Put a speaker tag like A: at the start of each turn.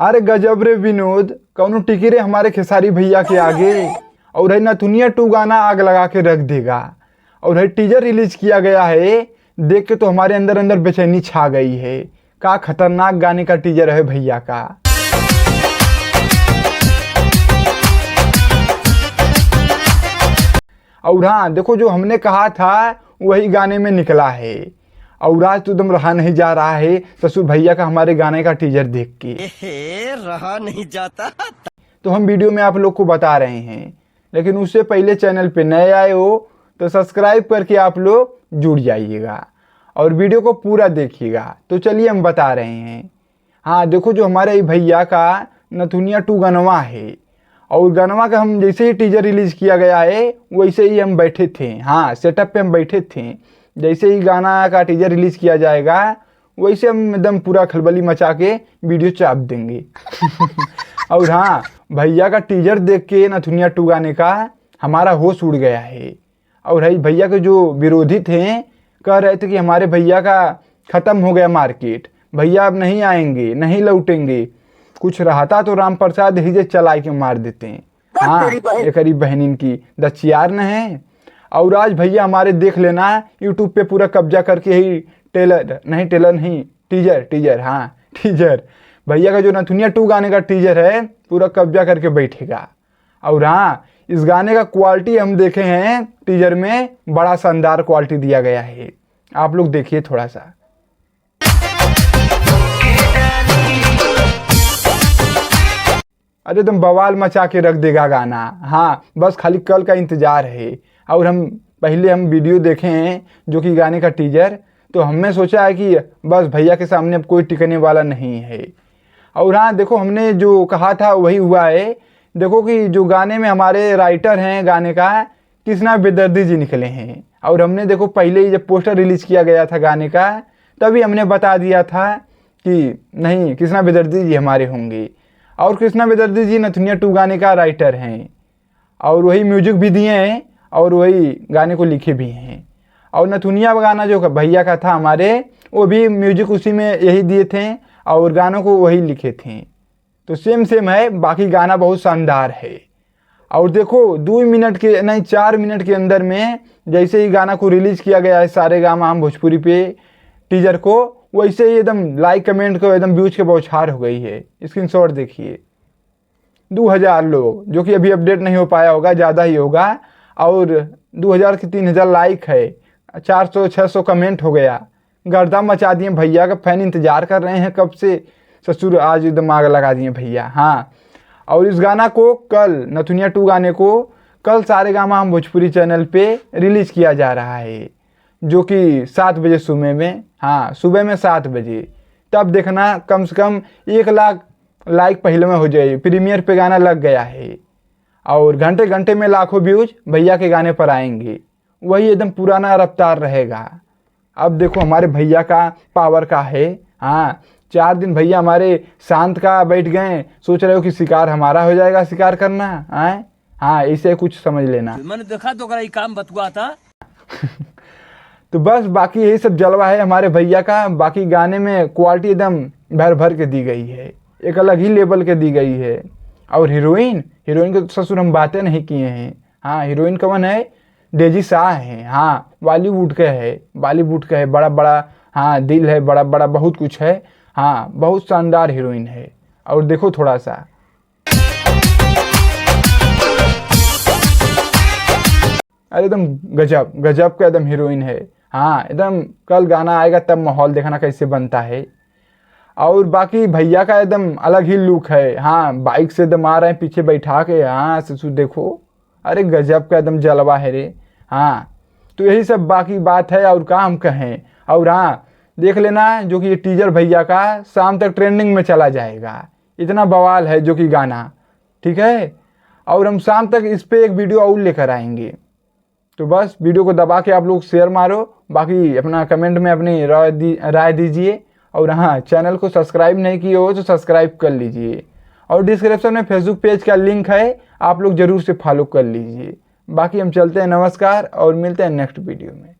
A: अरे गजब रे विनोद, कौनो टिकी रे हमारे खेसारी भैया के आगे। और है नथुनिया 2 गाना आग लगा के रख देगा। और है टीजर रिलीज किया गया है, देख के तो हमारे अंदर अंदर बेचैनी छा गई है। का खतरनाक गाने का टीजर है भैया का। और हाँ देखो, जो हमने कहा था वही गाने में निकला है। और आज तो एकदम रहा नहीं जा रहा है ससुर भैया का हमारे गाने का टीजर देख के।
B: रहा नहीं जाता।
A: तो हम वीडियो में आप लोग को बता रहे हैं, लेकिन उससे पहले चैनल पे नए आए हो तो सब्सक्राइब करके आप लोग जुड़ जाइएगा और वीडियो को पूरा देखिएगा। तो चलिए हम बता रहे हैं। हाँ देखो, जो हमारे भैया का नथुनिया 2 गनवा है, और गनवा का हम जैसे ही टीजर रिलीज किया गया है वैसे ही हम बैठे थे। हाँ, सेटअप पे हम बैठे थे। जैसे ही गाना का टीजर रिलीज किया जाएगा वैसे हम एकदम पूरा खलबली मचा के वीडियो चाप देंगे। और हाँ, भैया का टीजर देख के नथुनिया 2 गाने का हमारा होश उड़ गया है। और है भैया के जो विरोधी थे कह रहे थे कि हमारे भैया का ख़त्म हो गया मार्केट, भैया अब नहीं आएंगे, नहीं लौटेंगे। कुछ रहता तो राम प्रसाद ही जे चला के मार देते हैं। हाँ, एक बहनिन की दचियार न है। और आज भैया हमारे देख लेना यूट्यूब पे पूरा कब्जा करके ही टेलर नहीं टीजर हाँ टीजर, भैया का जो नथुनिया 2 गाने का टीजर है पूरा कब्जा करके बैठेगा। और हाँ, इस गाने का क्वालिटी हम देखे हैं टीजर में, बड़ा शानदार क्वालिटी दिया गया है। आप लोग देखिए थोड़ा सा। अरे एकदम बवाल मचा के रख देगा गाना। हाँ, बस खाली कल का इंतजार है। और हम वीडियो देखे हैं जो कि गाने का टीजर, तो हमने सोचा है कि बस भैया के सामने अब कोई टिकने वाला नहीं है। और हाँ देखो, हमने जो कहा था वही हुआ है। देखो कि जो गाने में हमारे राइटर हैं गाने का, कृष्णा बेदर्दी जी निकले हैं। और हमने देखो पहले ही जब पोस्टर रिलीज किया गया था गाने का, तभी हमने बता दिया था कि नहीं, कृष्णा बेदर्दी जी हमारे होंगे। और कृष्णा बेदर्दी जी नथुनिया 2 गाने का राइटर हैं, और वही म्यूजिक भी दिए हैं और वही गाने को लिखे भी हैं। और नथुनिया गाना जो भैया का था हमारे, वो भी म्यूजिक उसी में यही दिए थे और गानों को वही लिखे थे। तो सेम है, बाकी गाना बहुत शानदार है। और देखो 2 मिनट के नहीं 4 मिनट के अंदर में जैसे ही गाना को रिलीज़ किया गया है सारेगामा हम भोजपुरी पे टीजर को, वैसे ही एकदम लाइक कमेंट को एकदम व्यूज के बौछार हो गई है। स्क्रीनशॉट देखिए, 2000 लोग, जो कि अभी अपडेट नहीं हो पाया होगा, ज़्यादा ही होगा। और 2000 की 3000 लाइक है, 400-600 कमेंट हो गया। गर्दा मचा दिए भैया का, फैन इंतजार कर रहे हैं कब से। ससुर आज एकदम आग लगा दिए भैया। हाँ, और इस गाना को कल नथुनिया 2 गाने को कल सारेगामा हम भोजपुरी चैनल पे रिलीज़ किया जा रहा है, जो कि 7 बजे सुबह में। हाँ, सुबह में 7 बजे। तब देखना कम से कम 1 लाख लाइक पहले में हो जाए। प्रीमियर पे गाना लग गया है और घंटे घंटे में लाखों व्यूज भैया के गाने पर आएंगे। वही एकदम पुराना रफ्तार रहेगा। अब देखो हमारे भैया का पावर का है। हाँ, 4 दिन भैया हमारे शांत का बैठ गए, सोच रहे हो कि शिकार हमारा हो जाएगा, शिकार करना है। हाँ, ऐसे कुछ समझ लेना।
B: मैंने देखा तो काम बतुआ था।
A: तो बस बाकी यही सब जलवा है हमारे भैया का। बाकी गाने में क्वालिटी एकदम भर भर के दी गई है, एक अलग ही लेवल के दी गई है। और हीरोइन को तो ससुर हम बातें नहीं किए हैं। हाँ, हीरोइन कौन है? डेजी शाह है। हाँ, बॉलीवुड का है, बड़ा बड़ा हाँ दिल है, बड़ा बड़ा बहुत कुछ है। हाँ, बहुत शानदार हीरोइन है। और देखो थोड़ा सा, अरे एकदम गजब का एकदम हीरोइन है। हाँ, एकदम कल गाना आएगा तब माहौल देखना कैसे बनता है। और बाकी भैया का एकदम अलग ही लुक है। हाँ, बाइक से एकदम आ रहे हैं पीछे बैठा के। हाँ ससुर देखो, अरे गजब का एकदम जलवा है रे। हाँ, तो यही सब बाकी बात है, और काम कहें। और हाँ, देख लेना जो कि ये टीजर भैया का शाम तक ट्रेंडिंग में चला जाएगा। इतना बवाल है जो कि गाना, ठीक है। और हम शाम तक इस पर एक वीडियो और लेकर आएंगे। तो बस वीडियो को दबा के आप लोग शेयर मारो, बाकी अपना कमेंट में अपनी राय दीजिए। और हाँ, चैनल को सब्सक्राइब नहीं किए हो तो सब्सक्राइब कर लीजिए। और डिस्क्रिप्शन में फेसबुक पेज का लिंक है, आप लोग ज़रूर से फॉलो कर लीजिए। बाकी हम चलते हैं, नमस्कार, और मिलते हैं नेक्स्ट वीडियो में।